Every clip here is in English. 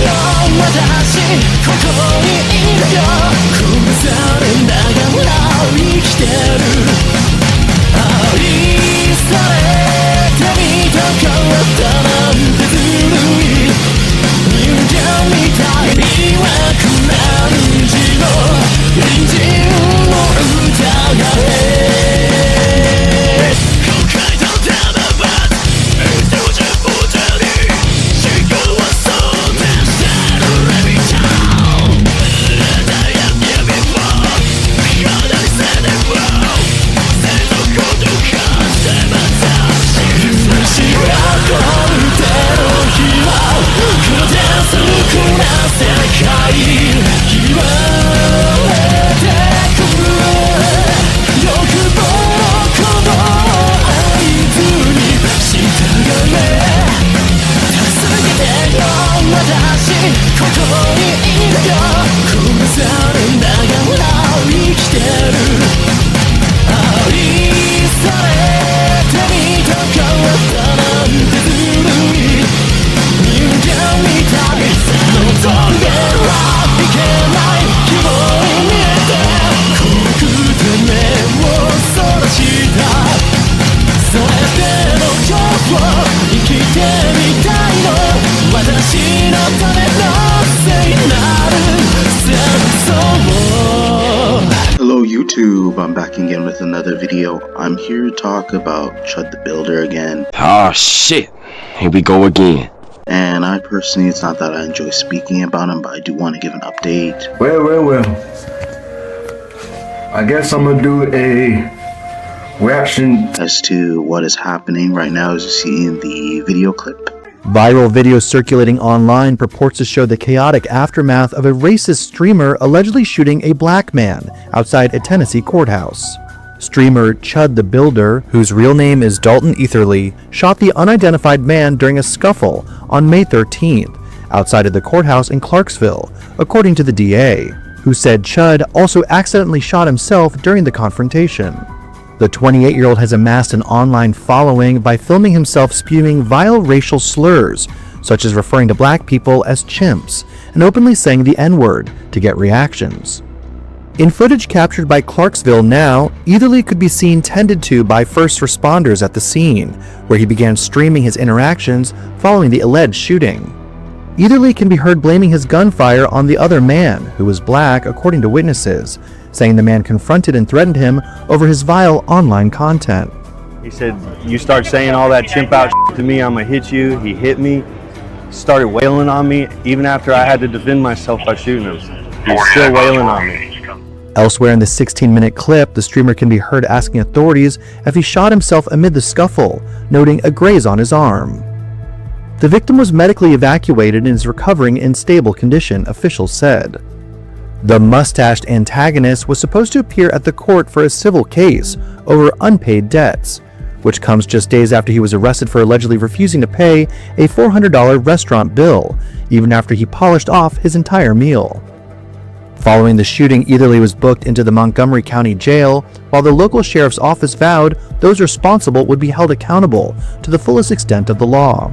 よ私ここにいるよ殺されながら生きてる愛されてみたかったなんてずるい人間みたいにはくらんじろ隣人を疑え後悔とただば人じゃボタに思考はそうでしたレビタウンI am here before 未だにせねばせのことかせまた許しがこうての日は黒で少な世界言われてくる欲望のこの合図に従え助けてよ私ここにいるよ殺されながら生きてる愛されてみたかったなんてずるい人間みたい望んではいけない希望に見えて怖くて目をそらしたそれでも今日を生きてみたいの私のための聖なる戦争 Hello YouTube, I'm back again with another video. I'm here to talk about Chud the Builder again. Oh shit, here we go again. And I personally, it's not that I enjoy speaking about him, but I do want to give an update. Well. I guess I'm gonna do a reaction As to what is happening right now as you see in the video clip. Viral video circulating online purports to show the chaotic aftermath of a racist streamer allegedly shooting a black man outside a Tennessee courthouse. Streamer Chud the Builder, whose real name is Dalton Etherly, shot the unidentified man during a scuffle on May 13th outside of the courthouse in Clarksville, according to the DA, who said Chud also accidentally shot himself during the confrontation. The 28-year-old has amassed an online following by filming himself spewing vile racial slurs, such as referring to black people as chimps and openly saying the N-word to get reactions. In footage captured by Clarksville Now, Etherly could be seen tended to by first responders at the scene, where he began streaming his interactions following the alleged shooting. Etherly can be heard blaming his gunfire on the other man, who was black according to witnesses, saying the man confronted and threatened him over his vile online content. He said, you start saying all that chimp out shit to me, I'm gonna hit you. He hit me, started wailing on me, even after I had to defend myself by shooting him. He's still wailing on me. Elsewhere in the 16-minute clip, the streamer can be heard asking authorities if he shot himself amid the scuffle, noting a graze on his arm. The victim was medically evacuated and is recovering in stable condition, officials said. The mustached antagonist was supposed to appear at the court for a civil case over unpaid debts, which comes just days after he was arrested for allegedly refusing to pay a $400 restaurant bill, even after he polished off his entire meal. Following the shooting, Etherly was booked into the Montgomery County Jail, while the local sheriff's office vowed those responsible would be held accountable to the fullest extent of the law.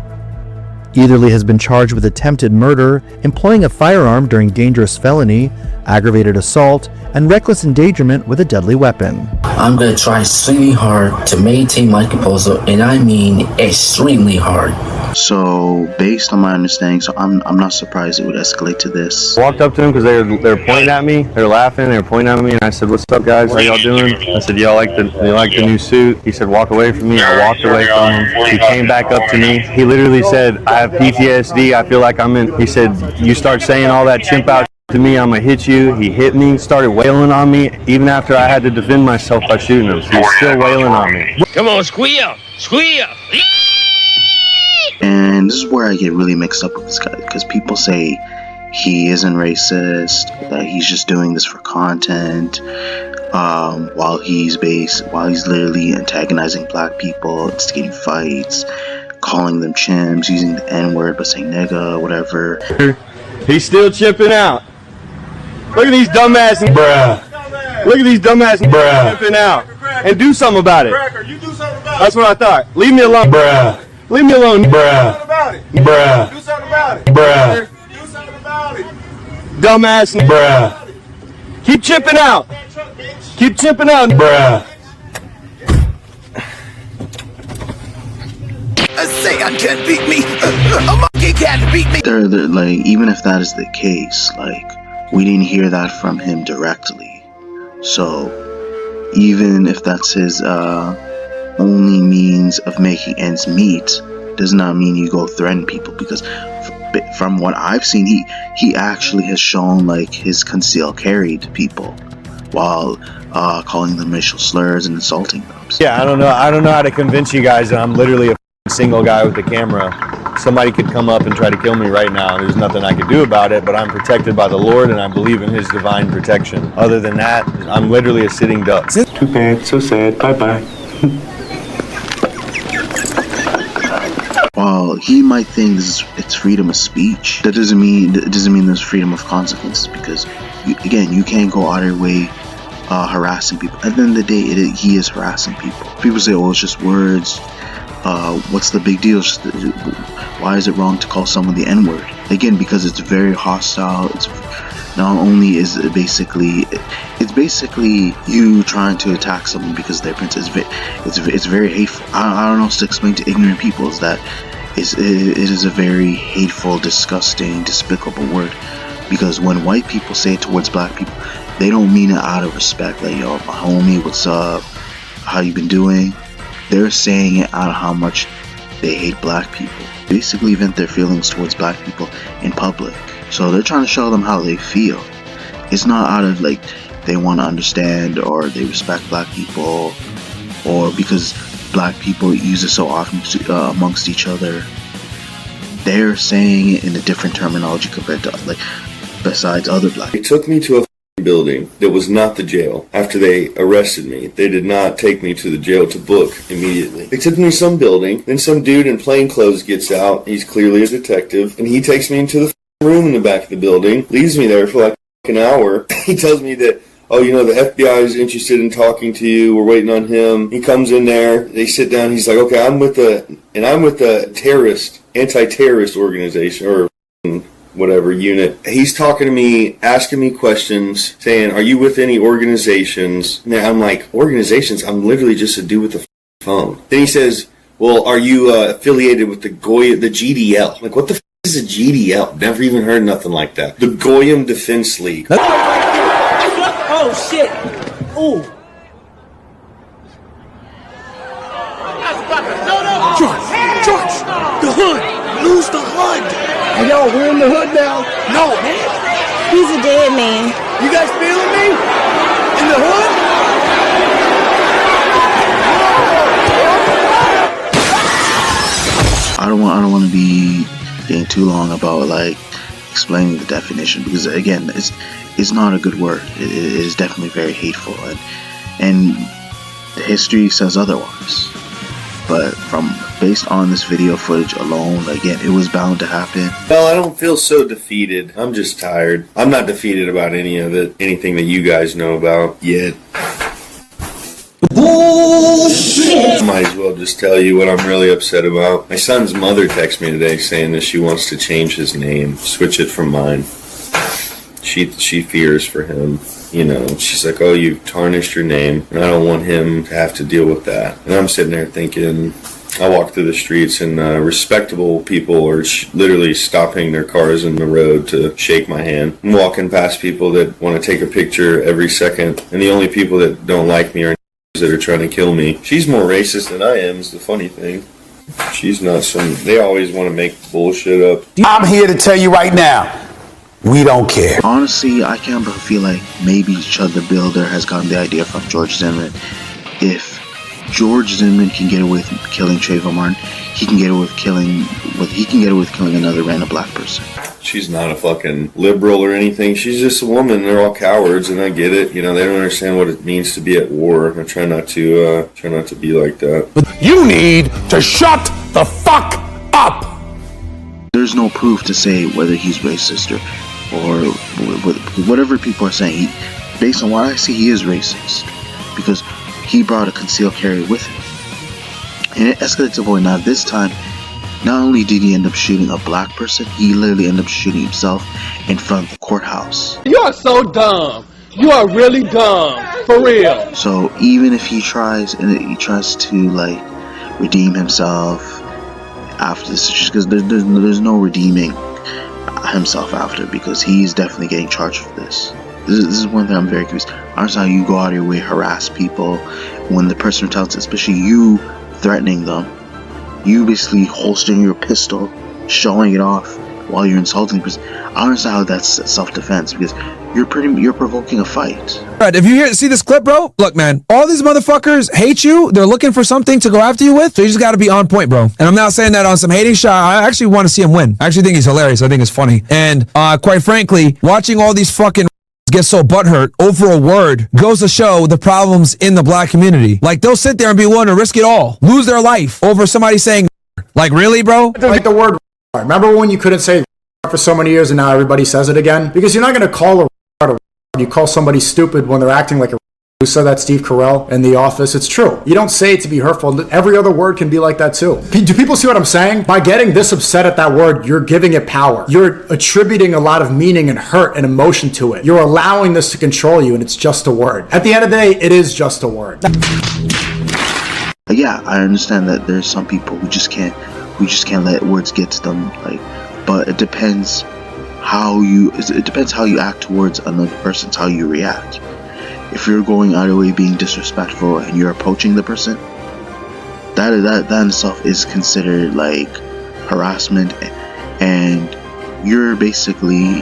Etherly has been charged with attempted murder, employing a firearm during dangerous felony, aggravated assault, and reckless endangerment with a deadly weapon. I'm gonna try extremely hard to maintain my composure, and I mean extremely hard. So, based on my understanding, I'm not surprised it would escalate to this. I walked up to him because they were pointing at me. They were laughing. They were pointing at me, and I said, "What's up, guys? How y'all doing?" I said, "Y'all like the new suit?" He said, "Walk away from me." I walked away from him. He came back up to me. He literally said, "I have PTSD. I feel like I'm in." He said, "You start saying all that chimp out to me, I'm gonna hit you." He hit me, started wailing on me, even after I had to defend myself by shooting him. He's still wailing on me. Come on, squeal! Squeal! And this is where I get really mixed up with this guy, because people say he isn't racist, that he's just doing this for content, while he's literally antagonizing black people, instigating fights, calling them chimps, using the N-word but saying nigga, whatever. He's still chipping out. Look at these dumbasses, bruh. Look at these dumbasses, bruh, chipping out. And do something about it. That's what I thought. Leave me alone, bruh. Leave me alone, bruh. Bruh. Do something about it. Bruh. Dumbass. Bruh. Keep chipping out. Keep chipping out. Bruh. Say I can't beat me. A monkey can't beat me. They're like, even if that is the case, like, we didn't hear that from him directly. So even if that's his only means of making ends meet, does not mean you go threaten people, because from what I've seen, he actually has shown like his concealed carry to people while calling them racial slurs and insulting them. Yeah, I don't know how to convince you guys that I'm literally a single guy with a camera. Somebody could come up and try to kill me right now. There's nothing I could do about it, but I'm protected by the Lord and I believe in his divine protection. Other than that, I'm literally a sitting duck. Too bad, so sad, bye-bye. While he might think it's freedom of speech, that doesn't mean there's freedom of consequences, because you can't go out of your way harassing people. At the end of the day, he is harassing people. People say, oh, it's just words. What's the big deal? Why is it wrong to call someone the N-word? Again, because it's very hostile. It's not only is it basically you trying to attack someone because they're princess. It's very hateful. I don't know how to explain to ignorant people is that it is a very hateful, disgusting, despicable word. Because when white people say it towards black people, they don't mean it out of respect. Like, yo, my homie, what's up? How you been doing? They're saying it out of how much they hate black people. Basically vent their feelings towards black people in public. So they're trying to show them how they feel. It's not out of like they want to understand or they respect black people, or because black people use it so often amongst each other. They're saying it in a different terminology compared to like besides other black people. They took me to a building that was not the jail. After they arrested me, they did not take me to the jail to book immediately. They took me to some building, then some dude in plain clothes gets out, he's clearly a detective, and he takes me into the room in the back of the building, leaves me there for like an hour. He tells me that, oh, you know, the FBI is interested in talking to you, we're waiting on him. He comes in there, they sit down, he's like, okay, I'm with the terrorist, anti-terrorist organization, or whatever unit. He's talking to me, asking me questions, saying, are you with any organizations? And I'm like, organizations? I'm literally just a dude with a phone. Then he says, well, are you affiliated with the GDL? Like, what the is a GDL? Never even heard nothing like that. The Goyim Defense League. Oh shit! Ooh. George, the hood. Lose the hood. Hey, yo, we're in the hood now. No, man. He's a dead man. You guys feeling me? In the hood? I don't want to be getting too long about like explaining the definition, because again, it's not a good word. It is definitely very hateful, and the history says otherwise. But based on this video footage alone, again, it was bound to happen. Well, I don't feel so defeated. I'm just tired. I'm not defeated about anything that you guys know about yet. Bullshit! I might as well just tell you what I'm really upset about. My son's mother texted me today saying that she wants to change his name, switch it from mine. She fears for him. You know, she's like, oh, you tarnished your name, and I don't want him to have to deal with that. And I'm sitting there thinking, I walk through the streets, and respectable people are literally stopping their cars in the road to shake my hand. I'm walking past people that want to take a picture every second, and the only people that don't like me are that are trying to kill me. She's more racist than I am, is the funny thing. She's not they always want to make bullshit up. I'm here to tell you right now, we don't care. Honestly, I can't but feel like maybe Chud the Builder has gotten the idea from George Zimmerman. If George Zimmerman can get away with killing Trayvon Martin, he can get away with killing another random black person. She's not a fucking liberal or anything. She's just a woman. They're all cowards, and I get it. You know, they don't understand what it means to be at war. I try not to be like that. You need to shut the fuck up. There's no proof to say whether he's racist or whatever people are saying. Based on what I see, he is racist because he brought a concealed carry with him, and it escalates to a point. Now this time, Not only did he end up shooting a black person, he literally ended up shooting himself in front of the courthouse. You are so dumb. You are really dumb. For real. So even if he tries to like redeem himself after this, just because there's no redeeming himself after, because he's definitely getting charged for this. This is one thing I'm very curious. I understand how you go out of your way, harass people when the person returns, especially you threatening them. You basically holstering your pistol, showing it off while you're insulting the person. I understand how that's self-defense, because you're provoking a fight. Alright, if you see this clip, bro, look, man, all these motherfuckers hate you. They're looking for something to go after you with, so you just gotta be on point, bro. And I'm not saying that on some hating shot. I actually want to see him win. I actually think he's hilarious. I think it's funny. And quite frankly, watching all these fucking get so butthurt over a word goes to show the problems in the black community. Like, they'll sit there and be willing to risk it all, lose their life over somebody saying, like, really, bro? Like the word. Remember when you couldn't say for so many years and now everybody says it again? Because you're not going to call a you call somebody stupid when they're acting like a. Who said that? Steve Carell in The Office. It's true. You don't say it to be hurtful. Every other word can be like that too. Do people see what I'm saying? By getting this upset at that word, you're giving it power. You're attributing a lot of meaning and hurt and emotion to it. You're allowing this to control you, and it's just a word. At the end of the day, it is just a word. Yeah, I understand that there's some people who just can't let words get to them. Like, but it depends how you act towards another person. It's how you react. If you're going out of your way being disrespectful and you're approaching the person, that in itself is considered like harassment, and you're basically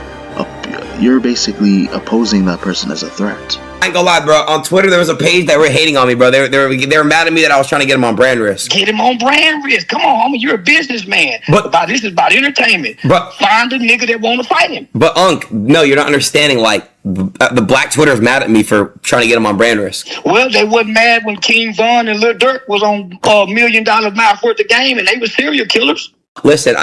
opposing that person as a threat. I ain't gonna lie, bro. On Twitter, there was a page that were hating on me, bro. They were mad at me that I was trying to get him on brand risk. Get him on brand risk. Come on, homie. You're a businessman. This is about entertainment. But find a nigga that want to fight him. But Unc, no, you're not understanding. Like, the black Twitter's mad at me for trying to get him on brand risk. Well, they wasn't mad when King Von and Lil Durk was on $1 million mouth worth of game, and they were serial killers. Listen,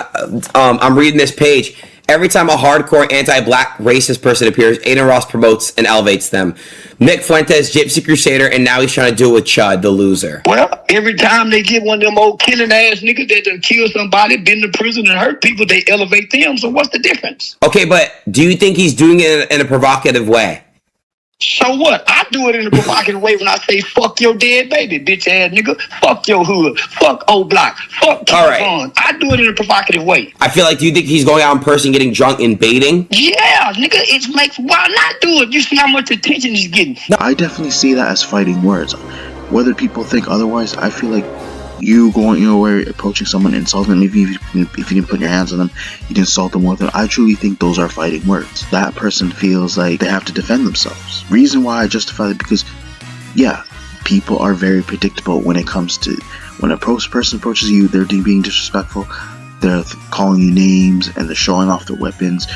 I'm reading this page. Every time a hardcore anti-black racist person appears, Aiden Ross promotes and elevates them. Nick Fuentes, Gypsy Crusader, and now he's trying to do it with Chud, the loser. Well, every time they get one of them old killing ass niggas that done killed somebody, been to prison and hurt people, they elevate them. So what's the difference? Okay, but do you think he's doing it in a provocative way? So what? I do it in a provocative way when I say fuck your dead baby, bitch ass nigga. Fuck your hood. Fuck old block. Fuck King Von. I do it in a provocative way. I feel like, do you think he's going out in person getting drunk and baiting? Yeah, nigga, it makes, why not do it? You see how much attention he's getting. I definitely see that as fighting words. Whether people think otherwise, I feel like you going your way, approaching someone, insulting them, if you didn't put your hands on them, you didn't insult them with them, I truly think those are fighting words. That person feels like they have to defend themselves. Reason why I justify that, because, yeah, people are very predictable when it comes to, when a person approaches you, they're being disrespectful, they're calling you names, and they're showing off their weapons,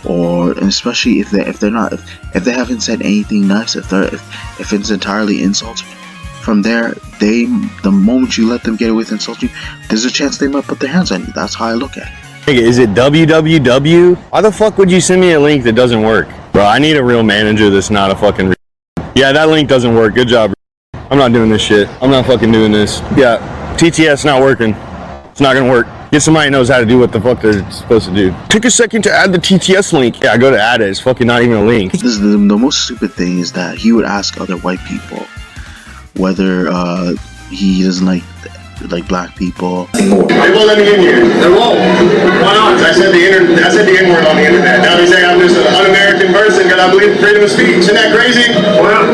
or, and especially if they haven't said anything nice, if it's entirely insulting. From there, the moment you let them get away with insulting you, there's a chance they might put their hands on you. That's how I look at it. Is it www? Why the fuck would you send me a link that doesn't work? Bro, I need a real manager that's not a fucking Yeah, that link doesn't work. Good job. I'm not doing this shit. I'm not fucking doing this. Yeah, TTS not working. It's not gonna work. Get somebody who knows how to do what the fuck they're supposed to do. Take a second to add the TTS link. Yeah, I go to add it. It's fucking not even a link. This is the most stupid thing is that he would ask other white people whether he doesn't like black people. They won't let me in here. They won't. Why not? I said the N-word on the internet. Now they say I'm just an un-American person because I believe in freedom of speech. Isn't that crazy? Well,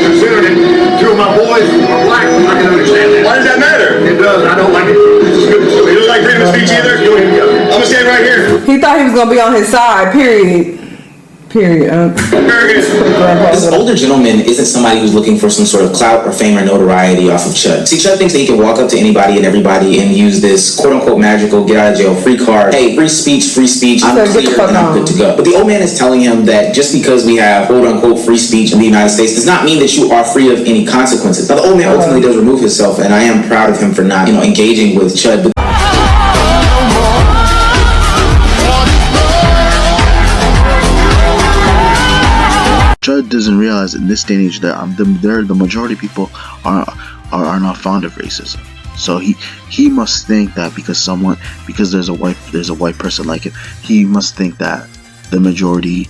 considering two of my boys are black, I can understand that. Why does that matter? It does. I don't like it. You don't like freedom of speech either? I'm gonna stand right here. He thought he was gonna be on his side. Period. This older gentleman isn't somebody who's looking for some sort of clout or fame or notoriety off of Chud. See, Chud thinks that he can walk up to anybody and everybody and use this quote-unquote magical get out of jail free card. Hey, free speech, I'm clear and I'm good to go. But the old man is telling him that just because we have quote-unquote free speech in the United States does not mean that you are free of any consequences. Now, the old man ultimately does remove himself, and I am proud of him for not, engaging with Chud. But Chud doesn't realize in this day and age that the majority of people are not fond of racism. So he must think that because there's a white person like him, he must think that the majority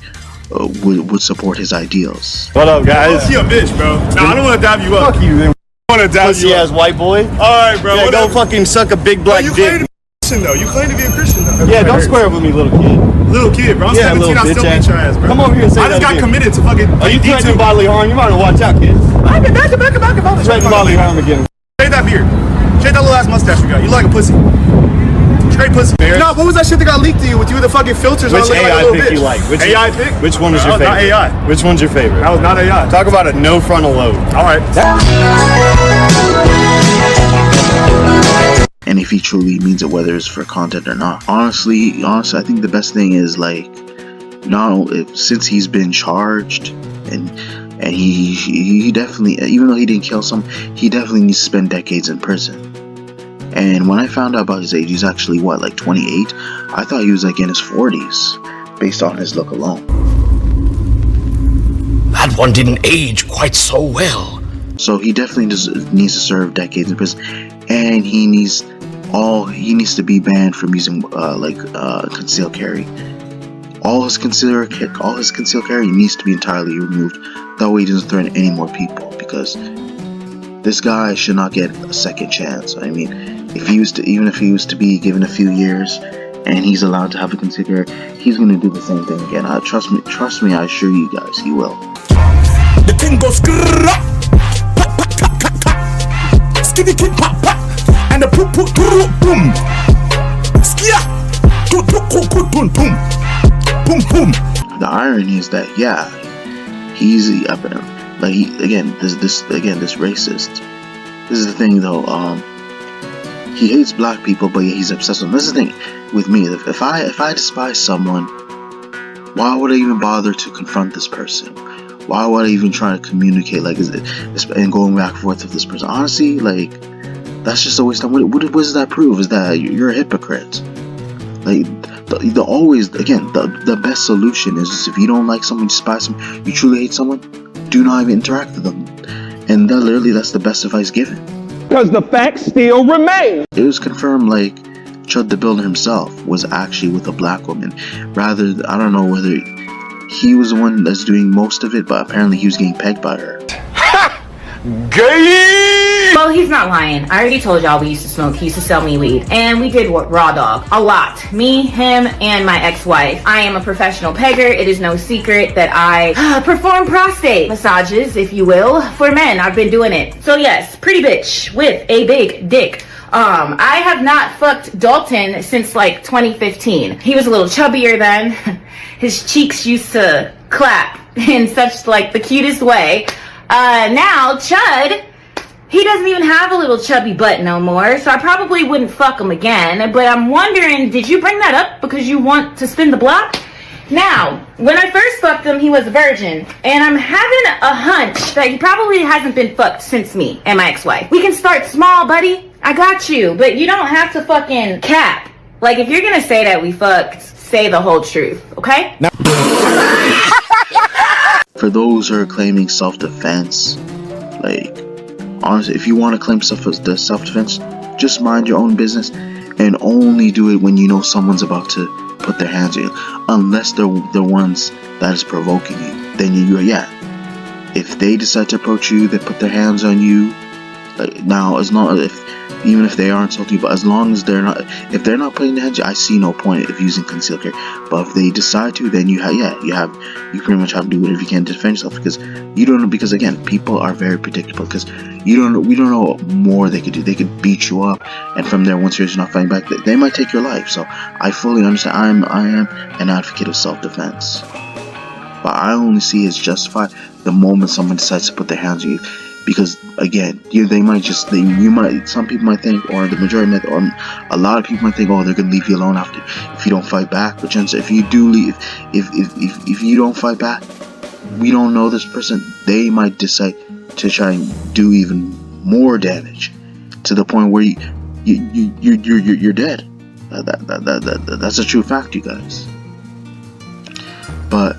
would support his ideals. What up, guys? You a bitch, bro. No, I don't want to dab you up. Fuck you, then. I want to dab Pussy you up. ass white boy. All right, bro. Yeah, go fucking suck a big black you dick. claim to be a Christian, though. You claim to be a Christian, though. Yeah, don't square up with me, little kid. Little kid, bro. I'm 17. I still beat your ass, bro. Come over here and say I just that got again. committed to fucking. Are you threatening bodily harm? You might want to watch out, kid. Back. Threatening bodily harm again. Shave that beard. Shave that little ass mustache you got. You look like a pussy. Straight pussy. No, what was that shit that got leaked to you with you with the fucking filters on? Which Looking AI like a little pick bitch? you like? Which AI pick? Which one is No, your that favorite? was not AI. Which one's your favorite? That was not AI. Talk about a no frontal lobe. All right. And if he truly means it, whether it's for content or not. Honestly, I think the best thing is like, not only since he's been charged and he definitely, even though he didn't kill some, he definitely needs to spend decades in prison. And when I found out about his age, he's actually what, like 28? I thought he was like in his 40s based on his look alone. That one didn't age quite so well. So he definitely needs to serve decades in prison, and he needs to be banned from using concealed carry. All his concealed carry needs to be entirely removed. That way he doesn't threaten any more people, because this guy should not get a second chance. I mean, even if he was to be given a few years and he's allowed to have a concealed carry, he's gonna do the same thing again. Trust me, I assure you guys, he will. The thing goes skitty kid pop pop, and the poop poop boom, skia, boom boom boom. The irony is that he's this racist. This is the thing though. He hates black people, but yet he's obsessed with them. This is the thing with me. If I despise someone, why would I even bother to confront this person? Why would I even try to communicate and going back and forth with this person? Honestly, that's just a waste of time. What does that prove? Is that you're a hypocrite. The best solution is just if you don't like someone, you despise someone, you truly hate someone, do not even interact with them. And that's the best advice given. Because the facts still remain. It was confirmed Chud the Builder himself was actually with a black woman. Rather, I don't know whether he was the one that's doing most of it, but apparently he was getting pegged by her. Gay! Well, he's not lying. I already told y'all we used to smoke. He used to sell me weed. And we did raw dog. A lot. Me, him, and my ex-wife. I am a professional pegger. It is no secret that I perform prostate massages, if you will, for men. I've been doing it. So yes, pretty bitch with a big dick. I have not fucked Dalton since 2015. He was a little chubbier then. His cheeks used to clap in such the cutest way. Now Chud, he doesn't even have a little chubby butt no more, so I probably wouldn't fuck him again. But I'm wondering, did you bring that up because you want to spin the block? Now, when I first fucked him, he was a virgin, and I'm having a hunch that he probably hasn't been fucked since me and my ex-wife. We can start small, buddy. I got you, but you don't have to fucking cap. If you're gonna say that we fucked, say the whole truth, okay? No. For those who are claiming self-defense, honestly, if you want to claim self-defense, just mind your own business and only do it when you know someone's about to put their hands on you. Unless they're the ones that is provoking you, then if they decide to approach you, they put their hands on you. Even if they are insulting you, but as long as if they're not putting their hands on you, I see no point of using concealed carry. But if they decide to, then you pretty much have to do whatever you can to defend yourself, because you don't know, because again, people are very predictable, because we don't know what more they could do. They could beat you up, and from there, once you're not fighting back, they might take your life. So I fully understand. I am an advocate of self-defense, but I only see it's justified the moment someone decides to put their hands on you. Because again, some people might think, or the majority might, or a lot of people might think, oh, they're gonna leave you alone if you don't fight back. But if you do leave, if you don't fight back, we don't know this person. They might decide to try and do even more damage, to the point where you're dead. That's a true fact, you guys. But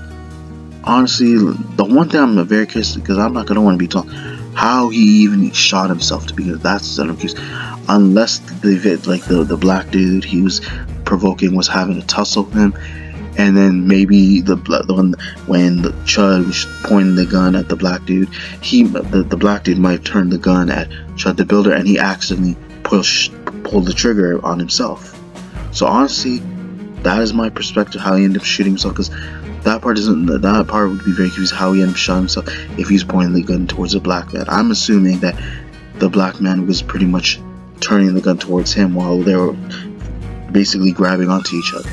honestly, the one thing I'm very curious, because I'm not gonna want to be told how he even shot himself, because that's what I'm curious. unless the black dude he was provoking was having a tussle with him, and then maybe the one when the Chud was pointing the gun at the black dude, the black dude might have turned the gun at Chud the Builder, and he accidentally pulled the trigger on himself. So honestly, that is my perspective how he ended up shooting himself, because that part would be very confusing how he ended up shooting himself if he's pointing the gun towards the black man. I'm assuming that the black man was pretty much turning the gun towards him while they were basically grabbing onto each other.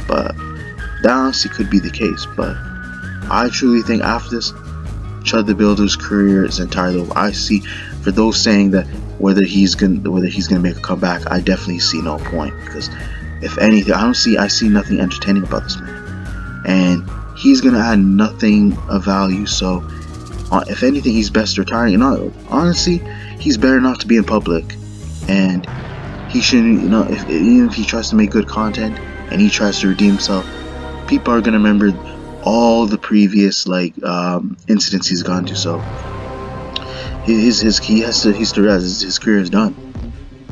But that honestly could be the case. But I truly think after this, Chud the Builder's career is entirely over. I see, for those saying that whether he's gonna make a comeback, I definitely see no point, because if anything, I see nothing entertaining about this man, and he's gonna add nothing of value. So if anything, he's best retiring. And honestly, he's better not to be in public, and he shouldn't. Even if he tries to make good content and he tries to redeem himself, people are gonna remember all the previous incidents he's gone to. So his career is done.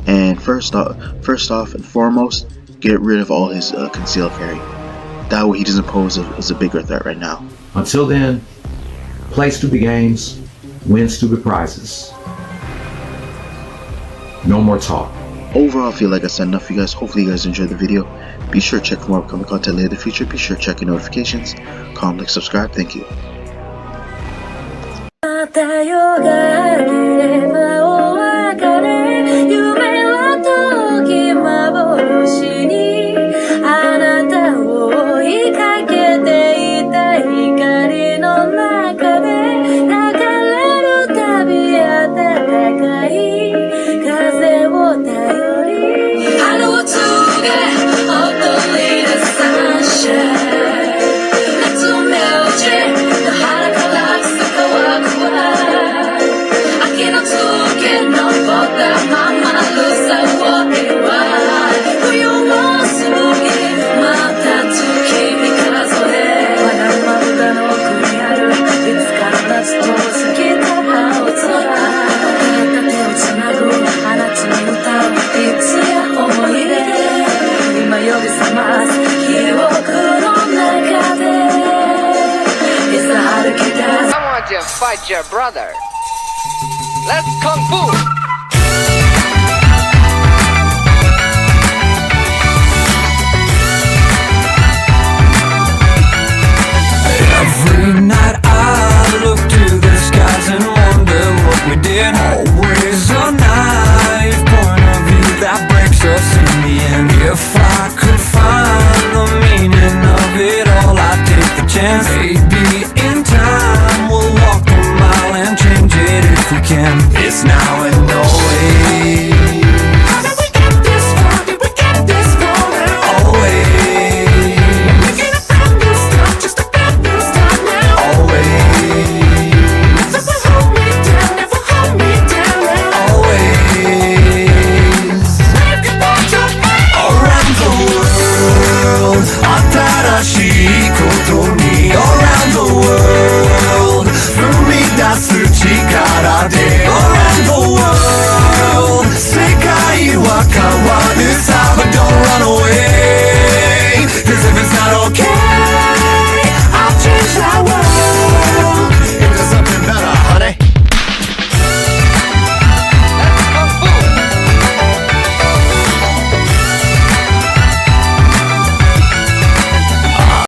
And first off and foremost, get rid of all his concealed carry. That way he doesn't pose as a bigger threat right now. Until then, play stupid games, win stupid prizes. No more talk. Overall, I feel like I said enough for you guys. Hopefully you guys enjoyed the video. Be sure to check for more upcoming content later in the future. Be sure to check your notifications. Comment, like, subscribe. Thank you. Fight your brother. Let's kung fu. Every night I look to the skies and wonder what we did. Always a naive point of view that breaks us in the end. If I could find the meaning of it all, I'd take the chance. Maybe in time we'll walk a mile and change it if we can. It's now and always. How did we get this far? Did we get this far now? Always. Making a brand new start, just a brand new start now. Always. Never hold me down, never hold me down now. Always. Wave goodbye to me. Around the world, 新しいことに Around the world 踏み出す力で Around the world 世界は変わるさ But don't run away 'Cause if it's not okay